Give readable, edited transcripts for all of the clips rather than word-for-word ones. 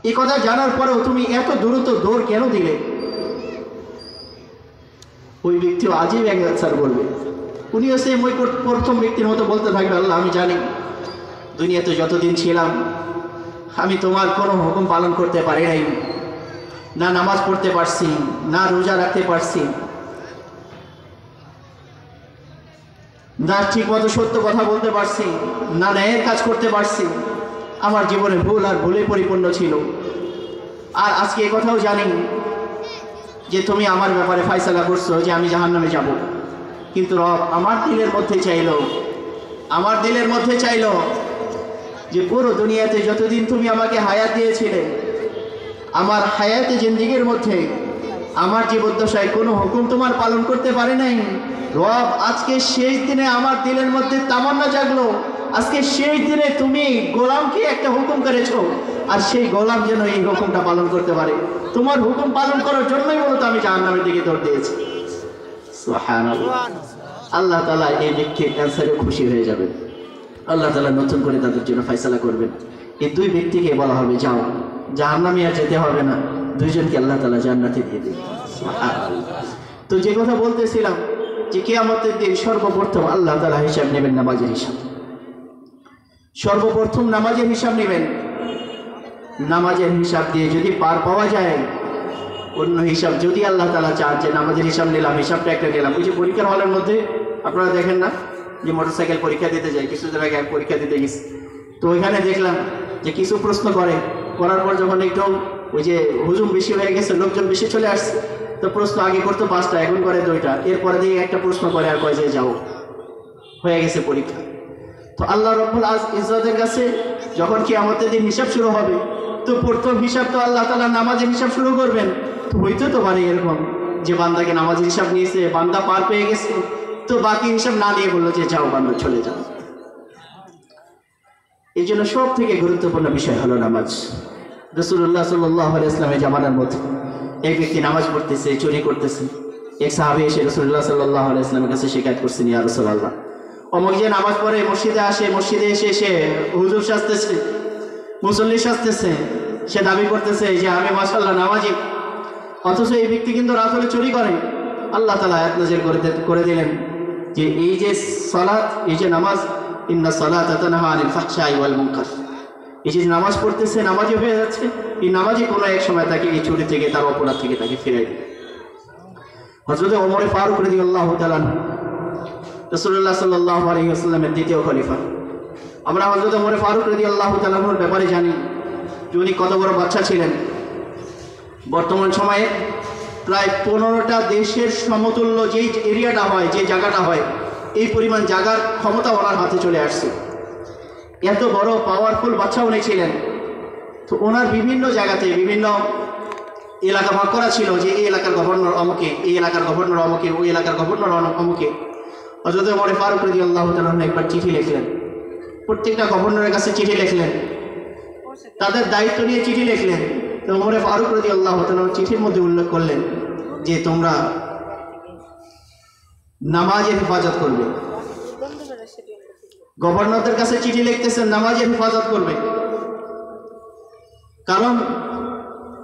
এই কথা জানার পরেও তুমি এত দ্রুত দৌড় কেন দিলে? ওই ব্যক্তিও আজীব এক আনসার বলবে। উনিও সেই ওই প্রথম ব্যক্তির মতো বলতে থাকবে, আল্লাহ আমি জানি দুনিয়াতে যতদিন ছিলাম আমি তোমার কোনো হুকুম পালন করতে পারি নাই, না নামাজ পড়তে পারছি, না রোজা রাখতে পারছি, না ঠিক মতো সত্য কথা বলতে পারছি, না ন্যায়ের কাজ করতে পারছি। আমার জীবনে ভুল আর ভুলে পরিপূর্ণ ছিল। আর আজকে এই কথাও জানি যে তুমি আমার ব্যাপারে ফয়সালা করছো যে আমি জাহান্নামে যাব। কিন্তু রব আমার দিলের মধ্যে চাইলো যে পুরো দুনিয়াতে যতদিন তুমি আমাকে হায়াত দিয়েছিলে, আমার হায়াতে জিন্দেগির মধ্যে আমার জীবদ্দশায় কোনো হুকুম তোমার পালন করতে পারে নাই। রব আজকে শেষ দিনে আমার দিলের মধ্যে তামান্না জাগলো, আজকে শেষ দিনে তুমি গোলামকে একটা হুকুম করেছো, আর সেই গোলাম যেন এই হুকুমটা পালন করতে পারে। তোমার হুকুম পালন করার জন্যই মূলত আমি জাহান্নামের দিকে দৌড় দিয়েছি। সুবহানাল্লাহ। আল্লাহ তাআলা এই ব্যক্তির ক্যান্সারে খুশি হয়ে যাবেন। আল্লাহ তাআলা নতুন করে তাদের জন্য ফয়সালা করবেন। এই দুই ব্যক্তিকে বলা হবে যাও, জাহান্নামে আর যেতে হবে না, দুইজনকে আল্লাহ তাআলা জান্নাতে দিয়ে দেবেন। সুবহানাল্লাহ। তো যে কথা বলতেছিলাম যে কিয়ামতের দিন সর্বপ্রথম আল্লাহ তাআলা হিসাব নেবেন, নামাজের হিসাব। সর্বপ্রথম নামাজের হিসাব নেবেন। নামাজের হিসাব দিয়ে যদি পার পাওয়া যায়, অন্য হিসাব যদি আল্লাহ তাআলা চান যে নামাজের হিসাব নিলাম, হিসাবটা একটা নিলাম। ওই যে পরীক্ষার হলের মধ্যে আপনারা দেখেন না যে মোটরসাইকেল পরীক্ষা দিতে যায়, কিছুদিন আগে পরীক্ষা দিতে গেছি, তো ওইখানে দেখলাম যে কিছু প্রশ্ন করার পর যখন একটু ওই যে হুজুম বেশি হয়ে গেছে, লোকজন বেশি চলে আসছে, তো প্রশ্ন আগে করতো 5টা, এখন করে 2টা, এরপরে দিয়ে একটা প্রশ্ন করে আর কয় যে যাও, হয়ে গেছে পরীক্ষা। তো আল্লাহ রাব্বুল ইজ্জতের কাছে যখন কিয়ামতের দিন হিসাব শুরু হবে, তো প্রথম হিসাব তো আল্লাহ তাআলা নামাজের হিসাব শুরু করবেন। তো হইতে তো পারে এরকম যে বান্দাকে নামাজের হিসাব নিয়েছে, বান্দা পার পেয়ে গেছে, তো বাকি হিসাব না নিয়ে বললো যে যাও বান্দা চলে যাও। এই জন্য সব থেকে গুরুত্বপূর্ণ বিষয় হলো নামাজ। রাসূলুল্লাহ সাল্লাল্লাহু আলাইহি ওয়াসাল্লামের জামানার মধ্যে এক ব্যক্তি নামাজ পড়তেছে, চুরি করতেছে। এক সাহাবী এসে রাসূলুল্লাহ সাল্লাল্লাহু আলাইহি ওয়াসাল্লামের কাছে শিকায়ত করছেন, ইয়া রাসূলুল্লাহ, অমুক যে নামাজ পড়ে মসজিদে আসে, মসজিদে এসে হুজুর সাজতেছে, মুসল্লি সাজতেছে, সে দাবি করতেছে যে আমি মাশাআল্লাহ নামাজি, অথচ এই ব্যক্তি কিন্তু রাসূল চুরি করে। আল্লাহ তাআলা আয়াত নাযিল করে দিলেন যে এই যে সালাত, এই যে নামাজ, ইন্না সালাতা তানহা আনিল ফাহশাই ওয়াল মুনকার, এই যে নামাজ পড়তেছে, নামাজি হয়ে যাচ্ছে, এই নামাজি কোনো এক সময় তাকে এই চুরি থেকে, তার অপরাধ থেকে তাকে ফিরিয়ে দেবে। হযরত ওমর ফারুক রাদিয়াল্লাহু তাআলা রাসূলুল্লাহ সাল্লাল্লাহু আলাইহি ওয়াসাল্লামের দ্বিতীয় খলিফা। আমরা হযরত ওমর ফারুক রাদিয়াল্লাহু তাআলার ব্যাপারে জানি যে উনি কত বড় বাদশা ছিলেন। বর্তমান সময়ে প্রায় 15টা দেশের সমতুল্য যেই এরিয়াটা হয়, যে জায়গাটা হয়, এই পরিমাণ জায়গার ক্ষমতা ওনার হাতে চলে আসছে। এত বড় পাওয়ারফুল বাদশা উনি ছিলেন। তো ওনার বিভিন্ন জায়গাতে বিভিন্ন এলাকা ভাগ করা ছিল যে এই এলাকার গভর্নর অমুকে, এই এলাকার গভর্নর অমুকে, ওই এলাকার গভর্নর অমুকে। হযরত ওমর ফারুক রাদিয়াল্লাহু তাআলা একবার চিঠি লিখলেন, প্রত্যেকটা গভর্নরের কাছে চিঠি লিখলেন, তাদের দায়িত্ব নিয়ে চিঠি লিখলেন। তো ওমর ফারুক রাদিয়াল্লাহু তাআলা চিঠির মধ্যে উল্লেখ করলেন যে তোমরা নামাজের হেফাজত করবে। গভর্নরদের কাছে চিঠি লিখতেছেন নামাজের হেফাজত করবে, কারণ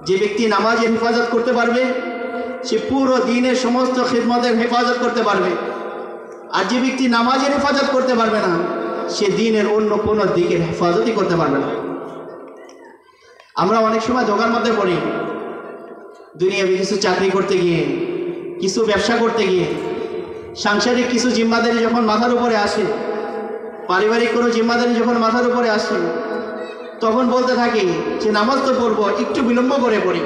যে ব্যক্তি নামাজের হেফাজত করতে পারবে সে পুরো দিনের সমস্ত খিদমতের হেফাজত করতে পারবে। আর যে ব্যক্তি নামাজের হেফাজত করতে পারবে না, সে দিনের অন্য কোনো দিকের হেফাজতই করতে পারবে না। আমরা অনেক সময় ধোঁকার মধ্যে পড়ি, দুনিয়াবি কিছু চাকরি করতে গিয়ে, কিছু ব্যবসা করতে গিয়ে, সাংসারিক কিছু জিম্মাদারি যখন মাথার উপরে আসে, পারিবারিক কোনো জিম্মাদারি যখন মাথার উপরে আসে, তখন বলতে থাকি যে নামাজ তো পড়বো, একটু বিলম্ব করে পড়ি।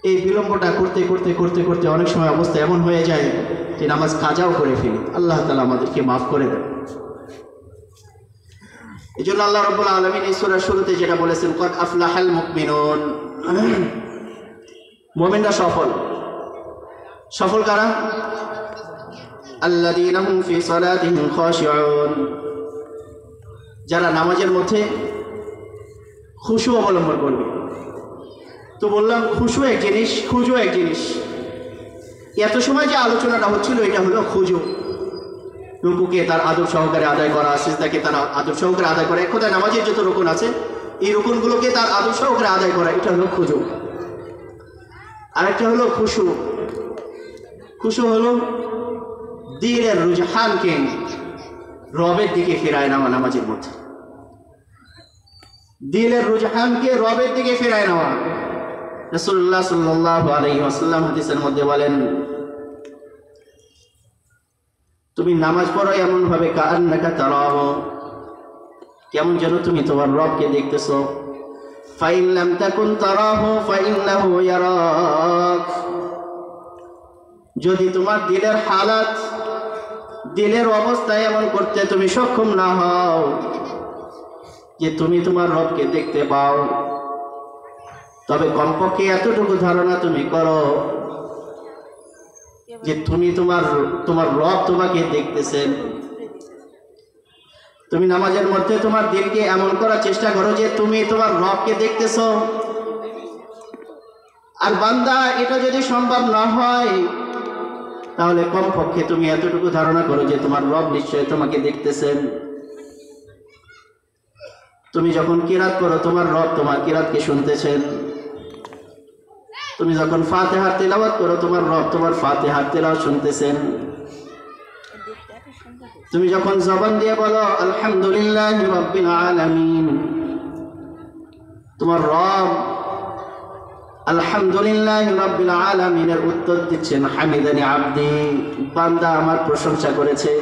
এই বিলম্বটা করতে করতে করতে করতে অনেক সময় অবস্থা এমন হয়ে যায় যে নামাজ কাজাও করে ফেলি। আল্লাহ তাআলা আমাদেরকে মাফ করে দেন। এই জন্য আল্লাহ রাব্বুল আলামিন এই সূরার শুরুতে যেটা বলেছেন, ক্বাদ আফলাহাল মুমিনুন, মুমিনরা সফল। সফল কারা? আল্লাযীনা হুম ফি সালাতিহিম খাশিউন, যারা নামাজের মধ্যে খুশু অবলম্বন করবে। তো বললাম খুশু এক জিনিস, খুজু এক জিনিস। এত সময় যে আলোচনাটা হচ্ছিল এটা হলো খুজু, রুকুকে তার আদব সহকারে আদায় করা, সিজদাকে তার আদব সহকারে আদায় করা। এক কথায় নামাজের যত রুকুন আছে এই রুকুনগুলোকে তার আদর্শ করে আদায় করা, এটা হলো খুজু। আরেকটা হলো খুশু। খুশু হলো দিলের রুজহানকে রবের দিকে ফেরায় নেওয়া নামাজের মধ্যে, দিলের রুজহানকে রবের দিকে ফেরায় নেওয়া। রাসূলুল্লাহ সাল্লাল্লাহু আলাইহি ওয়াসাল্লাম হাদিসের মধ্যে বলেন, তুমি নামাজ পড়ো এমন ভাবে কাআন্নাকা তারাহু, কেমন যেন তুমি তোমার রবকে দেখতেছো। ফাইন লাম তাকুন তারাহু ফাইন্নাহু ইয়ারাক, যদি তোমার দিলের হালাত, দিলের অবস্থা এমন করতে তুমি সক্ষম না হও যে তুমি তোমার রবকে দেখতে পাও, তবে কমপক্ষে এতটুকু ধারণা তুমি করো যে তুমি তোমার রব তোমাকে দেখতেছেন। তুমি নামাজের মধ্যে তোমার দিলকে এমন করার চেষ্টা করো যে তুমি তোমার রবকে দেখতেছো। আর বান্দা এটা যদি সম্ভব না হয়, তাহলে কমপক্ষে তুমি এতটুকু ধারণা করো যে তোমার রব নিশ্চয়ই তোমাকে দেখতেছেন। তুমি যখন কিরাত করো, তোমার রব তোমার কিরাতকে শুনতেছেন। তুমি যখন ফাতিহার তিলাওয়াত করো, তোমার রব তোমার ফাতিহার তিলাওয়াত শুনতেছেন। তুমি যখন জবান দিয়ে বলো আলহামদুলিল্লাহি রাব্বিল আলামিন, তোমার রব আলহামদুলিল্লাহি রাব্বিল আলামিনের উত্তর দিচ্ছেন হামিদানি আবদি, বান্দা আমার প্রশংসা করেছে।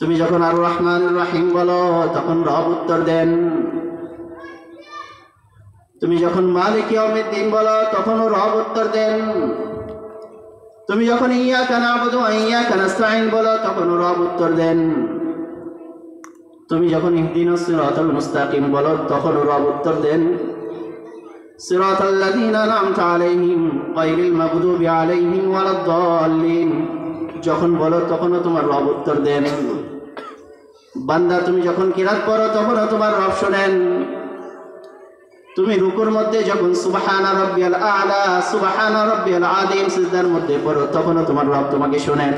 তুমি যখন আর রহমানুর রহিম বলো, তখন রব উত্তর দেন। তুমি যখন মালিক ইয়াউমিদ্দিন বলো, তখনও রব উত্তর দেন। তুমি যখন ইয়াকা না'বুদু ওয়া ইয়াকা নাস্তাঈন বলো, তখনও রব উত্তর দেন। তুমি যখন ইহদিনাস সিরাতাল মুস্তাকিম বলো, তখনও রব উত্তর দেন। সিরাতাল লাযীনা আন'আমতা আলাইহিম গায়রিল মাগদুবি আলাইহিম ওয়ালাদ-দাল্লিন যখন বলো, তখনও তোমার রব উত্তর দেন। বান্দা তুমি যখন কিরাত পড়ো, তখনও তোমার রব শোনেন। তুমি রুকুর মধ্যে যখন সুবহানা রাব্বিয়াল আ'লা সুবহানা রাব্বিয়াল আযীম সিজদার মধ্যে পড়ো, তখনও তোমার রব তোমাকে শোনেন।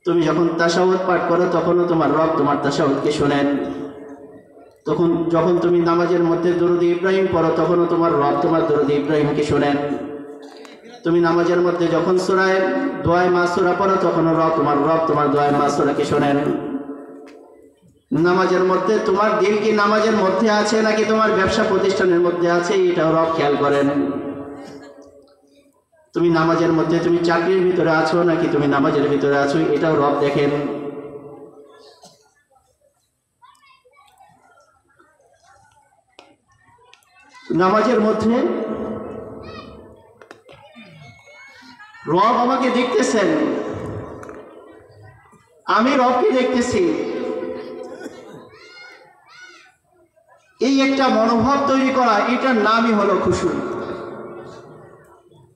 তুমি যখন তাশাহুদ পাঠ করো, তখনও তোমার রব তোমার তাশাহুদকে শোনেন। যখন তুমি নামাজের মধ্যে দরুদ ইব্রাহিম পড়ো, তখনও তোমার রব তোমার দরুদ ইব্রাহিমকে শোনেন। তুমি নামাজের মধ্যে যখন সূরায়ে দোয়ায়ে মাসুরা পড়ো, তখনও রব তোমার দোয়ায়ে মাসুরাকে শোনেন। নামাজের মধ্যে তোমার দিল কি নামাজের মধ্যে আছে নাকি তোমার ব্যবসা প্রতিষ্ঠানের মধ্যে আছে, এটাও রব খেয়াল করেন। তুমি নামাজের মধ্যে তুমি চাকরির ভিতরে আছো নাকি তুমি নামাজের ভিতরে আছো, এটাও রব দেখেন। নামাজের মধ্যে রব আমাকে দেখতেছেন, আমি রবকে দেখতেছি, এই একটা মনোভাব তৈরি করা, এটার নামই হলো খুশু।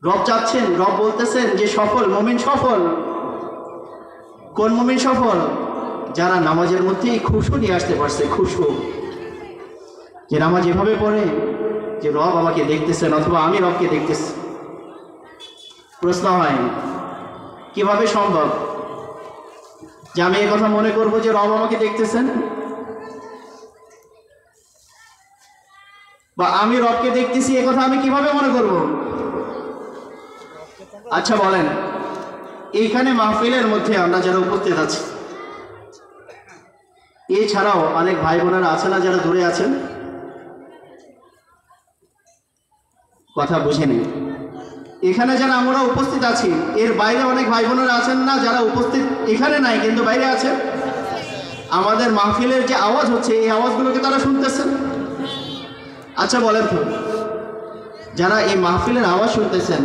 রব চাচ্ছেন, রব বলতেছেন যে সফল মুমিন সফল। কোন মুমিন সফল? যারা নামাজের মধ্যে এই খুশু নিয়ে আসতে পারছে। খুশু যে নামাজ এভাবে পড়ে যে রব আমাকে দেখতেছেন অথবা আমি রবকে দেখতেছি। প্রশ্ন হয় কিভাবে সম্ভব যে আমি এই কথা মনে করব যে রব আমাকে দেখতেছেন, বা আমি রবকে দেখতেছি এ কথা আমি কিভাবে মনে করব? আচ্ছা বলেন, এইখানে মাহফিলের মধ্যে আমরা যারা উপস্থিত আছি, এছাড়াও অনেক ভাই বোনেরা আছে না যারা দূরে আছেন? কথা বুঝেনি। এখানে যারা আমরা উপস্থিত আছি, এর বাইরে অনেক ভাই বোনেরা আছেন না যারা উপস্থিত এখানে নাই কিন্তু বাইরে আছে। আমাদের মাহফিলের যে আওয়াজ হচ্ছে, এই আওয়াজগুলোকে তারা শুনতেছেন। আচ্ছা বলেন তো, যারা এই মাহফিলের আওয়াজ শুনতেছেন,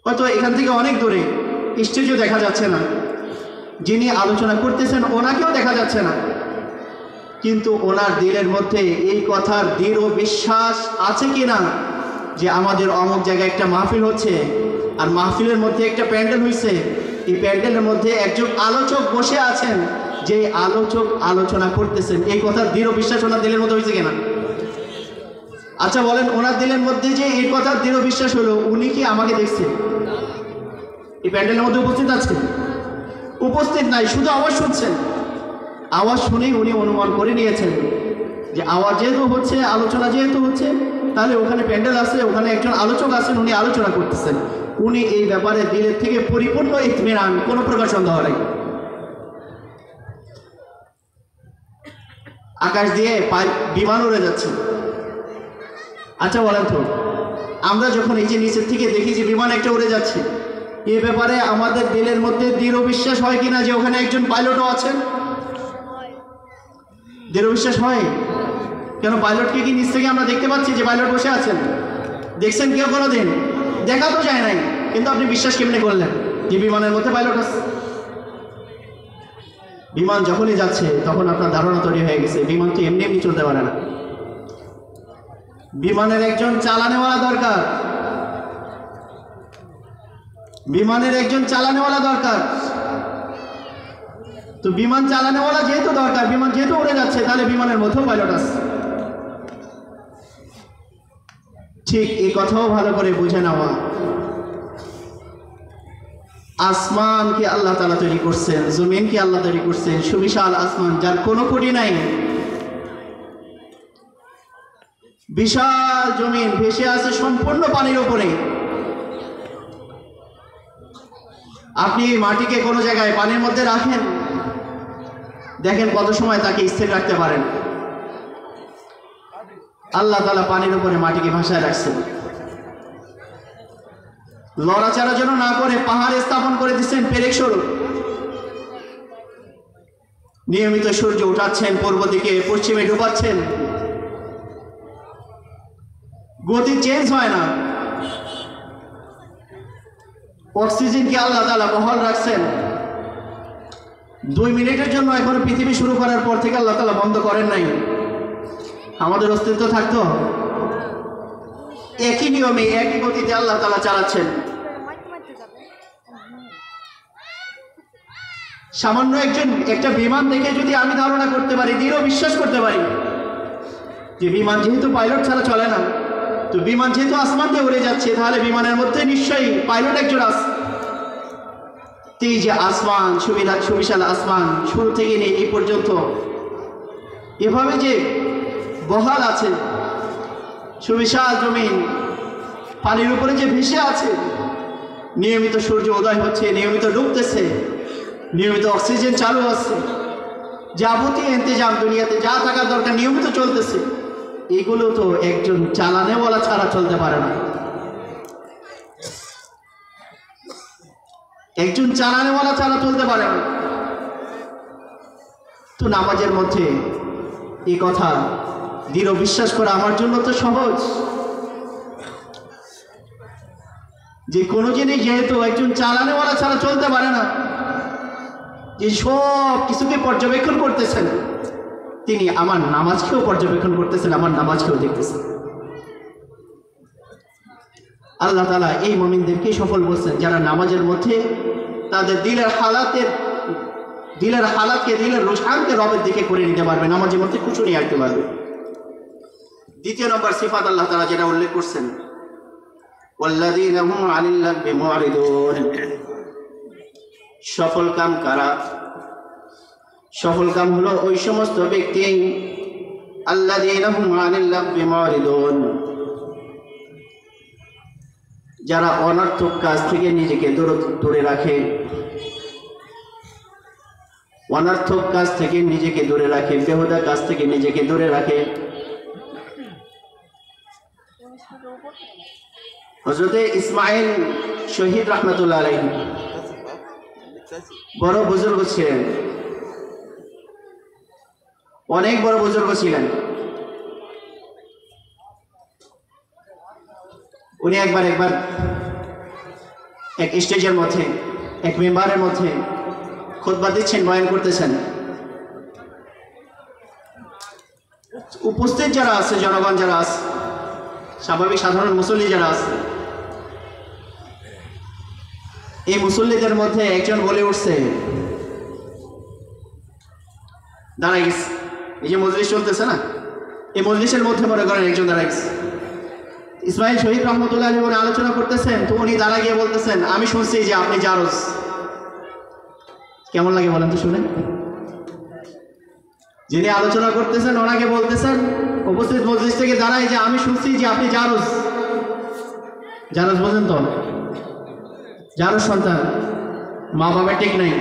হয়তো এখান থেকে অনেক দূরে, স্টেজও দেখা যাচ্ছে না, যিনি আলোচনা করতেছেন ওনাকেও দেখা যাচ্ছে না, কিন্তু ওনার দিলের মধ্যে এই কথার দৃঢ় বিশ্বাস আছে কিনা যে আমাদের অমুক জায়গায় একটা মাহফিল হচ্ছে, আর মাহফিলের মধ্যে একটা প্যান্ডেল হয়েছে, এই প্যান্ডেলের মধ্যে একজন আলোচক বসে আছেন, যে আলোচক আলোচনা করতেছেন, এই কথার দৃঢ় বিশ্বাস ওনার দিলের মধ্যে হয়েছে কিনা? আচ্ছা বলেন, ওনার দিলের মধ্যে যে এই কথার দৃঢ় বিশ্বাস হলো, উনি কি আমাকে দেখছেন? এই প্যান্ডেলের মধ্যে উপস্থিত আছে? উপস্থিত নাই, শুধু আওয়াজ শুনছেন। আওয়াজ শুনেই উনি অনুমান করে নিয়েছেন যে আওয়াজ যেহেতু হচ্ছে, আলোচনা যেহেতু হচ্ছে, তাহলে ওখানে প্যান্ডেল আছে, ওখানে একজন আলোচক আছেন, উনি আলোচনা করতেছেন। উনি এই ব্যাপারে দিলের থেকে পরিপূর্ণ ইতমিনান, কোনো প্রকার সন্দেহ নেই। আকাশ দিয়ে বিমান উড়ে যাচ্ছে। আচ্ছা বলেন তো, আমরা যখন এই যে নিচের থেকে দেখি যে বিমান একটা উড়ে যাচ্ছে, এ ব্যাপারে আমাদের দিলের মধ্যে দৃঢ় বিশ্বাস হয় কিনা যে ওখানে একজন পাইলটও আছেন? দৃঢ় বিশ্বাস হয়। কেন, পাইলটকে কি নিচ থেকে আমরা দেখতে পাচ্ছি যে পাইলট বসে আছেন? দেখছেন কেউ কোনোদিন? দেখা তো যায় নাই, কিন্তু আপনি বিশ্বাস কেমনে করলেন যে বিমানের মধ্যে পাইলট আছে? বিমান যখনই যাচ্ছে তখন আপনার ধারণা তৈরি হয়ে গেছে বিমান তো এমনি এমনি চলতে পারে না, বিমানের একজন চালানেওয়ালা দরকার। বিমানের একজন চালানেওয়ালা দরকার। তো বিমান চালানেওয়ালা যেহেতু দরকার, বিমান যেহেতু উড়ে যাচ্ছে, তাহলে বিমানের মধ্যেও পাইলট আছে। ঠিক এই কথাও ভালো করে বুঝে নেওয়া। আসমানকে আল্লাহ তাআলা তৈরি করছেন, জমিনকে আল্লাহ তৈরি করছেন, সুবিশাল আসমান যার কোনো খুঁটি নাই, বিশাল জমিন ভেসে আছে সম্পূর্ণ পানির উপরে। আপনি মাটিকে কোনো জায়গায় পানির মধ্যে রাখেন, দেখেন কত সময় তাকে স্থির রাখতে পারেন। আল্লাহ তাআলা পানির উপরে মাটিকে ভাসায় রাখছেন, লড়াচড়া যেন না করে পাহাড় স্থাপন করে দিচ্ছেন পেরেক স্বরূপ। নিয়মিত সূর্য উঠাচ্ছেন, পূর্ব দিকে পশ্চিমে ডুবাচ্ছেন, গতি চেঞ্জ হয় না। অক্সিজেনকে আল্লাহ তাআলা বহাল রাখছেন। 2 মিনিটের জন্য এখন পৃথিবী শুরু করার পর থেকে আল্লাহ তাআলা বন্ধ করেন নাই। আমাদের অস্তিত্ব থাকতো, একই নিয়মে একই গতিতে আল্লাহ তাআলা চালাচ্ছেন। সামান্য একটা বিমান দেখে যদি আমি ধারণা করতে পারি, দৃঢ় বিশ্বাস করতে পারি যে বিমান যেহেতু পাইলট ছাড়া চলে না, তো বিমান যেহেতু আসমান দিয়ে উড়ে যাচ্ছে, তাহলে বিমানের মধ্যে নিশ্চয়ই পাইলট একজন আছে। এই যে আসমান, সুবিশাল আসমান, শুরু থেকে নিয়ে এই পর্যন্ত এভাবে যে বহাল আছে, সুবিশাল জমিন পানির উপরে যে ভেসে আছে, নিয়মিত সূর্য উদয় হচ্ছে, নিয়মিত ডুবতেছে, নিয়মিত অক্সিজেন চালু আছে, যাবতীয় ইন্তজাম দুনিয়াতে যা থাকার দরকার নিয়মিত চলতেছে। এগুলো তো একজন চালানেওয়ালা ছাড়া চলতে পারে না। একজন চালানেওয়ালা ছাড়া চলতে পারে না। তো নামাজের মধ্যে এই কথা দৃঢ় বিশ্বাস করা আমার জন্য তো সহজ, যে কোনো জিনিস যেহেতু একজন চালানেওয়ালা ছাড়া চলতে পারে না, যে সব কিছুকে পর্যবেক্ষণ করতেছেন, তিনি আমার নামাজকেও পর্যবেক্ষণ করতেছেন, আমার নামাজকেও দেখতেছেন। আল্লাহ তাআলা এই মুমিনদেরকে সফল বলছেন যারা নামাজের মধ্যে তাদের দিলের হালাতকে, দিলের রুঝানকে রবের দিকে করে নিতে পারবে, নামাজের মধ্যে খুশু নিয়ে আসতে পারবে। দ্বিতীয় নম্বর সিফাত আল্লাহ তাআলা যেটা উল্লেখ করছেন, ওয়াল্লাযীনা হুম আনিল লাগবি মুরিদুন। সফল কাম কারা? সফল কাম হলো ওই সমস্ত ব্যক্তি, আল্লাযীনা হুম আনিল লাগবি মুরিদুন, যারা অনর্থক কাজ থেকে নিজেকে দূরে রাখে, অনর্থক কাজ থেকে নিজেকে দূরে রাখে, বেহুদা কাজ থেকে নিজেকে দূরে রাখে। হযরতে ইসমাঈল শহীদ রাহমাতুল্লাহ আলাইহি বড় বুজুর্গ ছিলেন, অনেক বড় বুজুর্গ ছিলেন। উনি একবার এক স্টেজের মধ্যে, এক মেম্বারের মধ্যে খুতবা দিচ্ছেন, বয়ান করতেছেন। উপস্থিত যারা আছে, জনগণ যারা আছে, স্বাভাবিক সাধারণ মুসল্লি যারা আছে, এই মুসল্লিদের মধ্যে একজন বলে উঠছে, দাঁড়াই গেছে, এই যে মজলিস চলতেছে না, এই মজলিসের মধ্যে মনে করেন একজন দাঁড়াই গেছে, ইসমাইল শহীদ রহমতুল্লাহ আলাইহি উনি আলোচনা করতেছেন, তো উনি দাঁড়া গিয়ে বলতেছেন, আমি শুনছি যে আপনি জারজ। কেমন লাগে বলেন তো শুনে? যিনি আলোচনা করতেছেন ওনাকে বলতেছেন উপস্থিত মজলিস থেকে দাঁড়ায় যে আমি শুনছি যে আপনি জারজ। জারজ বোঝেন তো? জারজ সন্তান, মা বাবা ঠিক নাই।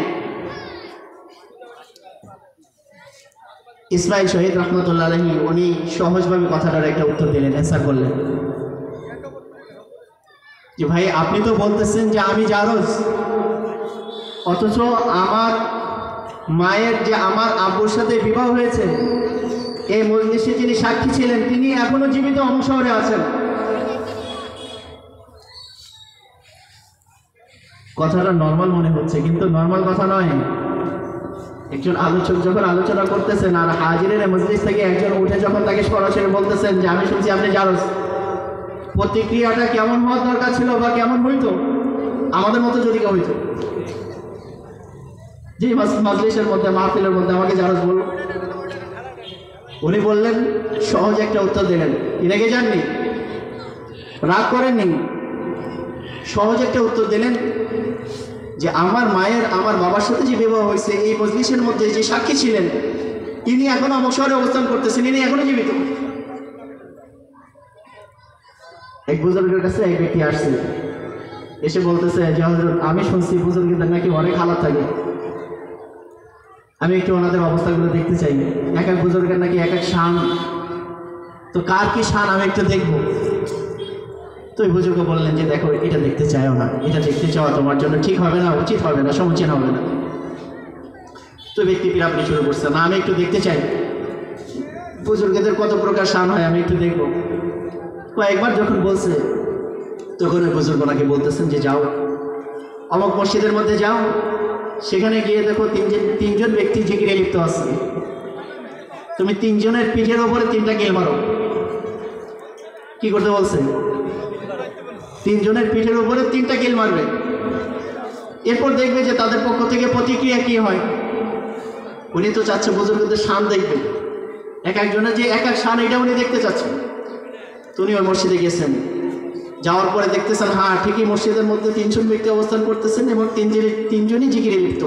ইসমাইল শহীদ রহমতুল্লাহ আলাইহি উনি সহজভাবে কথাটার একটা উত্তর দিলেন, অ্যান্সার করলেন যে ভাই আপনি তো বলতেছেন যে আমি জারজ, অথচ আমার মায়ের যে আমার আব্বুর সাথে বিবাহ হয়েছে এই মজলিসে যিনি সাক্ষী ছিলেন তিনি এখনো জীবিত অমর আছেন। কথাটা নর্মাল মনে হচ্ছে, কিন্তু নর্মাল কথা নয়। একজন আলোচক যখন আলোচনা করতেছেন আর হাজিরের মজলিস থেকে একজন উঠে যখন তাকে সরাসরি বলতেছেন যে আমি শুনছি আপনি জারজ, প্রতিক্রিয়াটা কেমন হওয়ার দরকার ছিল বা কেমন হইতো আমাদের মতো যদি কেউ হইতো যে মজলিসের মধ্যে মাহফিলের মধ্যে আমাকে জারজ বলল। উনি বললেন, সহজ একটা উত্তর দিলেন, রেগে যাননি, রাগ করেননি, সহজ একটা উত্তর দিলেন যে আমার মায়ের আমার বাবার সাথে যে বিবাহ হয়েছে এই মজলিসের মধ্যে যে সাক্ষী ছিলেন ইনি এখনো অমুক শহরে অবস্থান করতেছেন, ইনি এখনো জীবিত। এক বুজুর্গের কাছে এক ব্যক্তি আসছে, এসে বলতেছে যে হযরত আমি শুনছি বুজুর্গদের নাকি অনেক হালাত থাকে, আমি একটু ওনাদের অবস্থাগুলো দেখতে চাই। এক এক বুজুর্গের নাকি এক এক শান, তো কার কি শান আমি একটু দেখব। তো ওই বুজুর্গ বললেন যে দেখো এটা দেখতে চাইও না, এটা দেখতে চাওয়া তোমার জন্য ঠিক হবে না, উচিত হবে না, সমীচীন হবে না। তো ব্যক্তি পিরাপড়ি শুরু করছে, না আমি একটু দেখতে চাই বুজুর্গদের কত প্রকার শান হয়, আমি একটু দেখবো। কয়েকবার যখন বলছে তখন ওই বুজুর্গ নাকি বলতেছেন যে যাও অমুক মসজিদের মধ্যে যাও, সেখানে গিয়ে দেখো তিনজন ব্যক্তি জিকিরে লিপ্ত আছে, তুমি তিনজনের পিঠের ওপরে 3টা গিল মারো। কি করতে বলছে? তিনজনের পিঠের উপরে 3টা গিল মারবে, এরপর দেখবে যে তাদের পক্ষ থেকে প্রতিক্রিয়া কি হয়। উনি তো চাচ্ছে বুজুর্গদের শান দেখবে, এক একজনের যে এক এক শান এটা উনি দেখতে চাচ্ছেন। তো উনি ওই মসজিদে গেছেন, যাওয়ার পরে দেখতেছেন হ্যাঁ ঠিকই মসজিদের মধ্যে 3জন ব্যক্তি অবস্থান করতেছেন এবং তিনজনই জিকিরে লিপ্ত।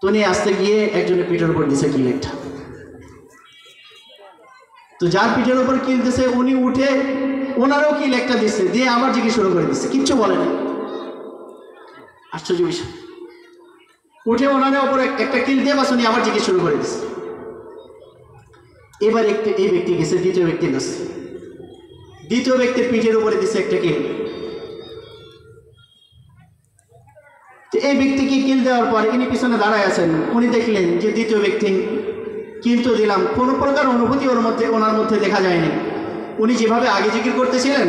তো উনি আসতে গিয়ে একজনের পিঠের উপর দিছে কিল একটা। তো যার পিঠের উপর কিল দিছে উনি উঠে ওনারও কিল একটা দিচ্ছে, দিয়ে আবার জিকির শুরু করে দিচ্ছে, কিচ্ছু বলে না। আশ্চর্য বিষয়, উঠে ওনার ওপরে একটা কিল দিয়ে বাস উনি আবার জিকির শুরু করে দিচ্ছে। এবার এই ব্যক্তি গেছে দ্বিতীয় ব্যক্তির কাছে, দ্বিতীয় ব্যক্তির পিঠের উপরে দিচ্ছে একটা কিল। এই ব্যক্তিকে কিল দেওয়ার পর ইনি পিছনে দাঁড়ায় আছেন, উনি দেখলেন যে দ্বিতীয় ব্যক্তি কিল তো দিলাম, কোনো প্রকার অনুভূতি ওনার মধ্যে দেখা যায়নি। উনি যেভাবে আগে জিকির করতেছিলেন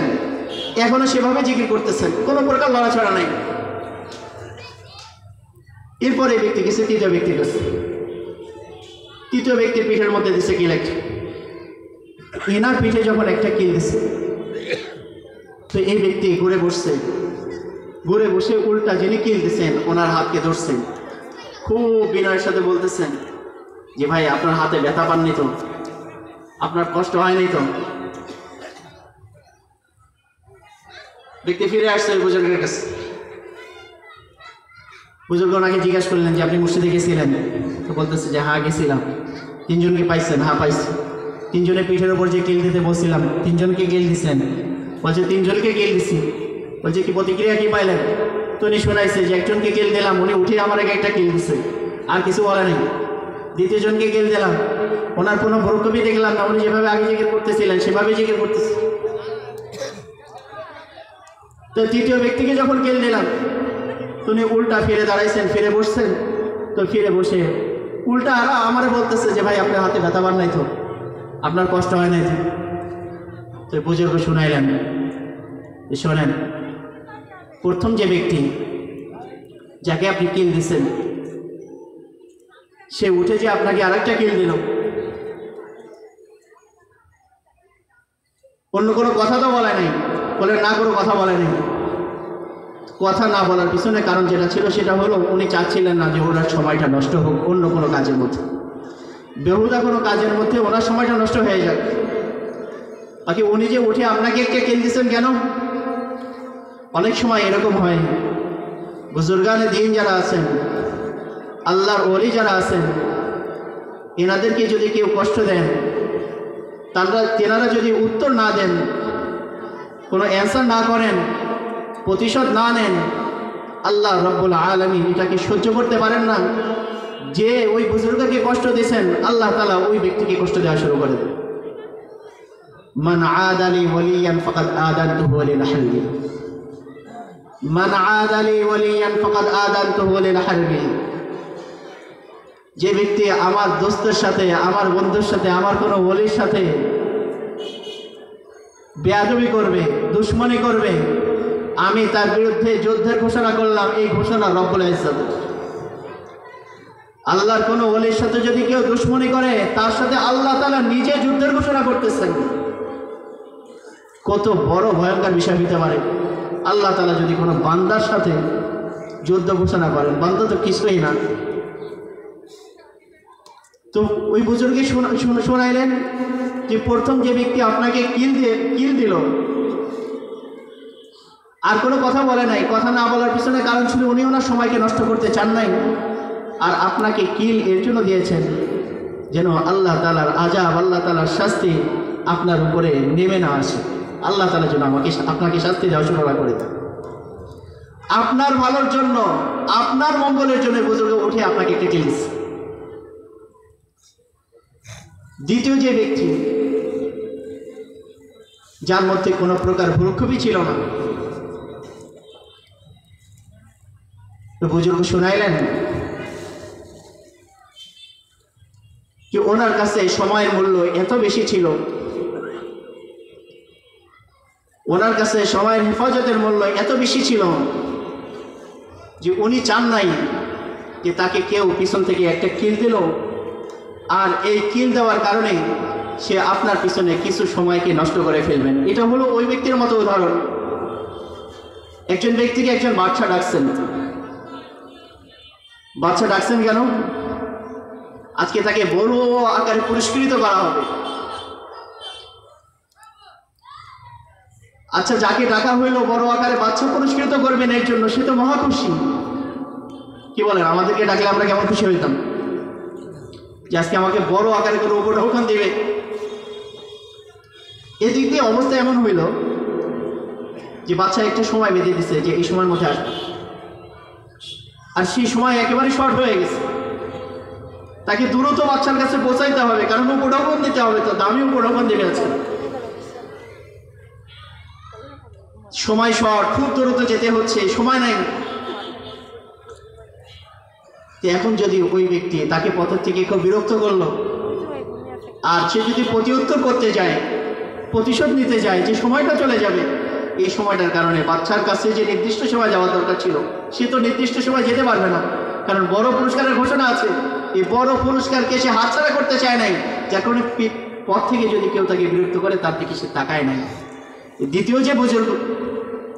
এখনো সেভাবে জিকির করতেছেন, কোনো প্রকার লড়াছড়া নাই। এরপরে এই ব্যক্তি গেছে তৃতীয় ব্যক্তির কাছে, তৃতীয় ব্যক্তির পিঠের মধ্যে দিচ্ছে কিল একটা। এনার পিঠে যখন একটা কিল দিচ্ছে তো এই ব্যক্তি ঘুরে বসছে, ঘুরে বসে উল্টা যিনি কিল দিচ্ছেন ওনার হাতকে ধরছেন, খুব বিনয়ের সাথে বলতেছেন যে ভাই আপনার হাতে ব্যথা পাননি তো, আপনার কষ্ট হয়নি তো। ব্যক্তি ফিরে আসছে ওই বুজুর্গের কাছে, বুজুর্গ ওনাকে জিজ্ঞাসা করলেন যে আপনি মসজিদে গেছিলেন? তো বলতেছে যে হ্যাঁ গেছিলাম। 3জনকে পাইছেন? হ্যাঁ পাইছি। 3জনের পিঠের ওপর যে কিল দিতে বলছিলাম 3জনকে কিল দিচ্ছেন? বলছে 3জনকে কিল দিছি। বলছে কি প্রতিক্রিয়া কি পাইলেন? তো উনি শোনাইছে যে একজনকে কিল দিলাম, উনি উঠে আমার একটা কিল দিচ্ছে, আর কিছু বলে নেই। দ্বিতীয়জনকে কিল দিলাম, ওনার কোনো ভরকবি দেখলাম না, উনি যেভাবে আগে জিকির করতেছিলেন সেভাবেই জিকির করতেছে। তো তৃতীয় ব্যক্তিকে যখন কিল দিলাম উনি উল্টা ফিরে দাঁড়াইছেন, ফিরে বসছেন। তো ফিরে বসে উল্টা আমারে বলতেছে যে ভাই আপনার হাতে ব্যথা পান নাই তো, আপনার কষ্ট হয় নাই তো। তো বুজুর্গ শুনাইলেন, শোনেন প্রথম যে ব্যক্তি যাকে আপনি কিল দিচ্ছেন সে উঠে যে আপনাকে আরেকটা কিল দিল, অন্য কোনো কথা তো বলে নাই, বলে না কোনো কথা বলে নাই। কথা না বলার পিছনে কারণ যেটা ছিল সেটা হলো উনি চাচ্ছিলেন না যে ওনার সময়টা নষ্ট হোক অন্য কোনো কাজের মধ্যে, বেহুদা কোনো কাজের মধ্যে ওনার সময়টা নষ্ট হয়ে যাক। বাকি উনি যে উঠে আপনাকে একটা কিল দিচ্ছেন কেন? অনেক সময় এরকম হয়, বুজুর্গানে দিন যারা আছেন, আল্লাহর ওলি যারা আছেন, এনাদেরকে যদি কেউ কষ্ট দেন, তেনারা যদি উত্তর না দেন, কোনো অ্যান্সার না করেন, প্রতিশোধ না নেন, আল্লাহ রব্বুল আলামিন এটাকে সহ্য করতে পারেন না। যে ওই বুজুর্গকে কষ্ট দিয়েছেন, আল্লাহ তাআলা ওই ব্যক্তিকে কষ্ট দেওয়া শুরু করে দেন। মান আদালি ওয়ালিয়ান ফাকাদ আদানতুহু লিল হারবি, মান আদালি ওয়ালিয়ান ফাকাদ আদানতুহু লিল হারবি। যে ব্যক্তি আমার দোস্তের সাথে, আমার বন্ধুর সাথে, আমার কোনো ওলির সাথে বেয়াদবি করবে, দুশমনি করবে, আমি তার বিরুদ্ধে যুদ্ধের ঘোষণা করলাম। এই ঘোষণা রব্বুল ইজ্জত। আল্লাহর কোনো ওলির সাথে যদি কেউ দুশমনি করে, তার সাথে আল্লাহ তাআলা নিজে যুদ্ধের ঘোষণা করতেছেন। কত বড় ভয়ঙ্কর বিষয় হতে পারে আল্লাহ তাআলা যদি কোনো বান্দার সাথে যুদ্ধ ঘোষণা করেন। বান্দা তো কিছুই না। তো ওই বুজুর্গে শোনাইলেন যে প্রথম যে ব্যক্তি আপনাকে কিল দিল, আর কোনো কথা বলে নাই। কথা না বলার পিছনে কারণ ছিল উনি ওনার সময়কে নষ্ট করতে চান নাই, আর আপনাকে কিল এর জন্য দিয়েছেন যেন আল্লাহ তাআলার আযাব, আল্লাহ তাআলার শাস্তি আপনার উপরে নেমে না আসে। আল্লাহ তাআলা যেন আপনাকে শাস্তি দেওয়া শুরু করে দেন। আপনার ভালোর জন্য, আপনার মঙ্গলের জন্য বুজুর্গ উঠে আপনাকে একটা কিল দিচ্ছে। দ্বিতীয় যে ব্যক্তি, যার মধ্যে কোনো প্রকার ভ্রুক্ষেপই ছিল না, তো বুজুর্গ শোনাইলেন যে ওনার কাছে সময়ের মূল্য এত বেশি ছিল, ওনার কাছে সময়ের হেফাজতের মূল্য এত বেশি ছিল যে উনি চান নাই যে তাকে কেউ পিছন থেকে একটা কিল দিল, আর এই কিল দেওয়ার কারণে সে আপনার পিছনে কিছু সময়কে নষ্ট করে ফেলবেন। এটা হলো ওই ব্যক্তির মতো উদাহরণ। একজন ব্যক্তিকে একজন বাচ্চা ডাকছেন। বাচ্চা ডাকছেন কেন? আজকে তাকে বড় আকারে পুরস্কৃত করা হবে। আচ্ছা, যাকে ডাকা হইলো বড় আকারে বাচ্চা পুরস্কৃত করবেন এর জন্য, সে তো মহা খুশি। কি বলেন, আমাদেরকে ডাকলে আমরা কেমন খুশি হইতাম যে আজকে আমাকে বড় আকারে করে উপঢৌকন দিবে। এদিক দিয়ে অবস্থা এমন হইল যে বাচ্চা একটা সময় বেঁধে দিছে যে এই সময়ের মধ্যে আসবে, আর সেই সময় একেবারে শর্ট হয়ে গেছে। তাকে দ্রুত বাচ্চার কাছে পৌঁছাইতে হবে, কারণ উপঢৌকন দিতে হবে, তো দামি উপঢৌকন দেবে আছে। সময় শর্ট, খুব দ্রুত যেতে হচ্ছে, সময় নাই। এখন যদি ওই ব্যক্তি তাকে পথের থেকে খুব বিরক্ত করলো, আর সে যদি প্রতিউত্তর করতে যায়, প্রতিশোধ নিতে যায়, যে সময়টা চলে যাবে, এই সময়টার কারণে বাচ্চার কাছে যে নির্দিষ্ট সময় যাওয়ার দরকার ছিল সে তো নির্দিষ্ট সময় যেতে পারবে না, কারণ বড় পুরস্কারের ঘোষণা আছে। এই বড় পুরস্কারকে সে হাতছাড়া করতে চায় নাই, যার কারণে পথ থেকে যদি কেউ তাকে বিরক্ত করে তার দিকে সে তাকায় নাই। দ্বিতীয় যে বুজুর্গ,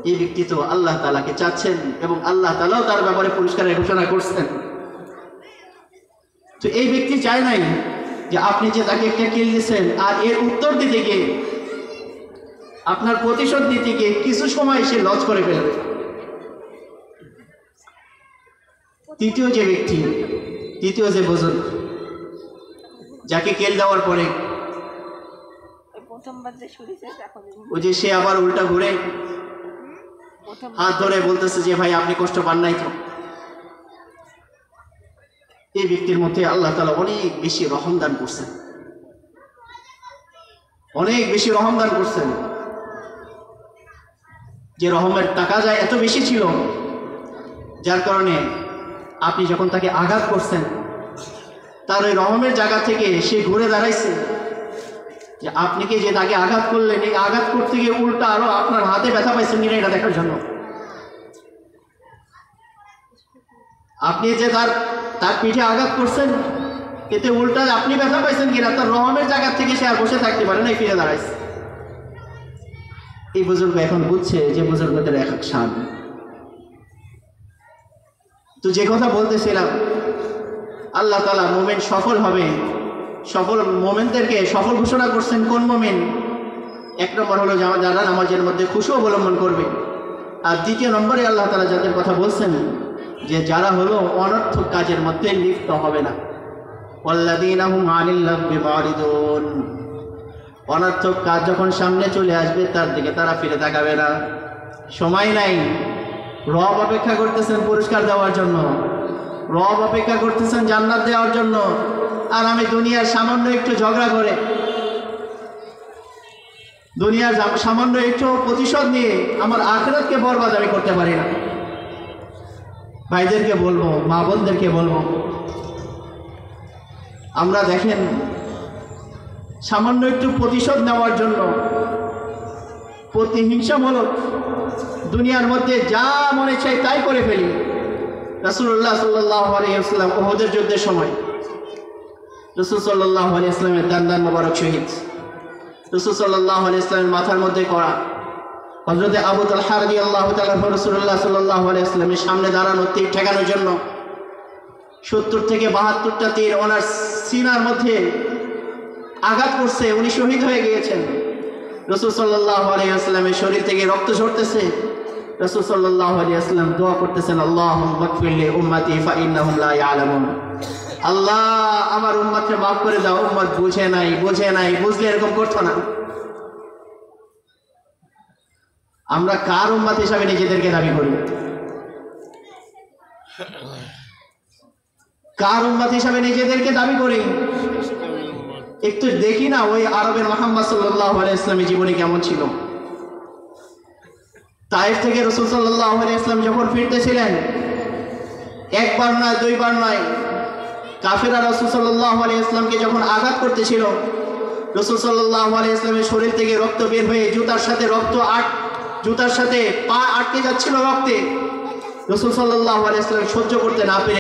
এই ব্যক্তি তো আল্লাহ তাআলাকে চাচ্ছেন এবং আল্লাহ তাআলাও তার ব্যাপারে পুরস্কারের ঘোষণা করছেন। তো এই ব্যক্তি চায় নাই যে আপনি যে তাকে একটা কিল দিচ্ছেন, আর এর উত্তর দিতে গিয়ে, আপনার প্রতিশোধ দিতে গিয়ে কিছু সময় সে লজ করে ফেলবে। তৃতীয় যে ব্যক্তি, তৃতীয় যে বুজুর্গ, যাকে কিল দেওয়ার পরে ওই যে সে আবার উল্টা ঘুরে হাত ধরে বলতেছে যে ভাই আপনি কষ্ট পান নাই তো। এই ব্যক্তির মধ্যে আল্লাহ তাআলা অনেক বেশি রহম দান করছেন, অনেক বেশি রহম দান করছেন। যে রহমের টাকা যায় এত বেশি ছিল, যার কারণে আপনি যখন তাকে আঘাত করছেন, তার ওই রহমের জায়গা থেকে সে ঘুরে দাঁড়াইছে যে আপনি কি যে তাকে আঘাত করলেন, এই আঘাত করতে গিয়ে উল্টা আরো আপনার হাতে ব্যথা পাইছেন কিনা এটা দেখার জন্য। আপনি যে তার পিঠে আঘাত করছেন, এতে উল্টা আপনি ব্যথা পাইছেন কিনা, তার রহমের জায়গা থেকে সে আর বসে থাকতে পারে না, ফিরে দাঁড়াইছে। এই বুজুর্গ এখন বুঝছে যে বুজুর্গদের এক শান। তো যে কথা বলতেছিলাম, আল্লাহ তাআলা মুমিন সফল হবে, সফল মুমিনদেরকে সফল ঘোষণা করছেন। কোন মুমিন? এক নম্বর হলো যারা নামাজের মধ্যে খুশু অবলম্বন করবে, আর দ্বিতীয় নম্বরে আল্লাহ তাআলা যাদের কথা বলছেন যে যারা হলো অনর্থক কাজের মধ্যে লিপ্ত হবে না। ওয়াল্লাযীনা হুম আনিল লাগবি মুরিদুন, অনর্থক কাজ যখন সামনে চলে আসবে তার দিকে তারা ফিরে তাকাবে না। সময় নাই, রব অপেক্ষা করতেছেন পুরস্কার দেওয়ার জন্য, রব অপেক্ষা করতেছেন জান্নাত দেওয়ার জন্য, আর আমি দুনিয়ার সামান্য একটু ঝগড়া করে, দুনিয়ার সামান্য একটু প্রতিশোধ নিয়ে আমার আখিরাতকে বরবাদ আমি করতে পারি না। ভাইদেরকে বলবো, মা বোনদেরকে বলবো, আমরা দেখেন সামান্য একটু প্রতিশোধ নেওয়ার জন্য প্রতিহিংসামূলক দুনিয়ার মধ্যে যা মনে চাই তাই করে ফেলি। রাসূলুল্লাহ সাল্লাল্লাহু আলাইহি ওয়াসাল্লাম উহুদের যুদ্ধের সময় রাসূল সাল্লাল্লাহু আলাইহি ওয়াসাল্লামের দান মোবারক শহীদ, রাসূল সাল্লাল্লাহু আলাইহি ওয়াসাল্লামের মাথার মধ্যে করা, হযরতে আবু তালহা রাদিয়াল্লাহু তাআলা রাসূলুল্লাহ সাল্লাল্লাহু আলাইহি ওয়াসাল্লামের সামনে দাঁড়ানো তীর ঠেকানোর জন্য 70 থেকে 72টা তীর ওনার সিনার মধ্যে আঘাত করছে, উনি শহীদ হয়ে গিয়েছেন। রাসূল সাল্লাল্লাহু আলাইহি ওয়াসাল্লামের শরীর থেকে রক্ত ঝরতেছে, রাসূল সাল্লাল্লাহু আলাইহি ওয়াসাল্লাম দোয়া করতেছেন, আল্লাহুম্মা গফির লি উম্মতি ফাইন্নাহুম লা ইয়ালামুন, আল্লাহ আমার উম্মতকে মাফ করে দাও, উম্মত বুঝে নাই, বুঝলে এরকম করতো না। আমরা কার উম্মত হিসাবে নিজেদেরকে দাবি করি? কার উম্মত হিসাবে নিজেদেরকে দাবি করি? একটু দেখি না ওই আরবের মুহাম্মদ সাল্লাল্লাহু আলাইহি ওয়াসাল্লামের জীবনী কেমন ছিল। তায়েফ থেকে রাসূল সাল্লাল্লাহু আলাইহি ওয়াসাল্লাম যখন ফিরতেছিলেন, একবার নয় দুইবার নয়, কাফেররা রাসূল সাল্লাল্লাহু আলাইহি ওয়াসাল্লামকে যখন আঘাত করতেছিল, রাসূল সাল্লাল্লাহু আলাইহি ওয়াসাল্লামের শরীর থেকে রক্ত বের হয়ে জুতার সাথে পা আটকে যাচ্ছিল রক্তে, রাসূল সাল্লাল্লাহু আলাইহি ওয়াসাল্লাম সহ্য করতে না পেরে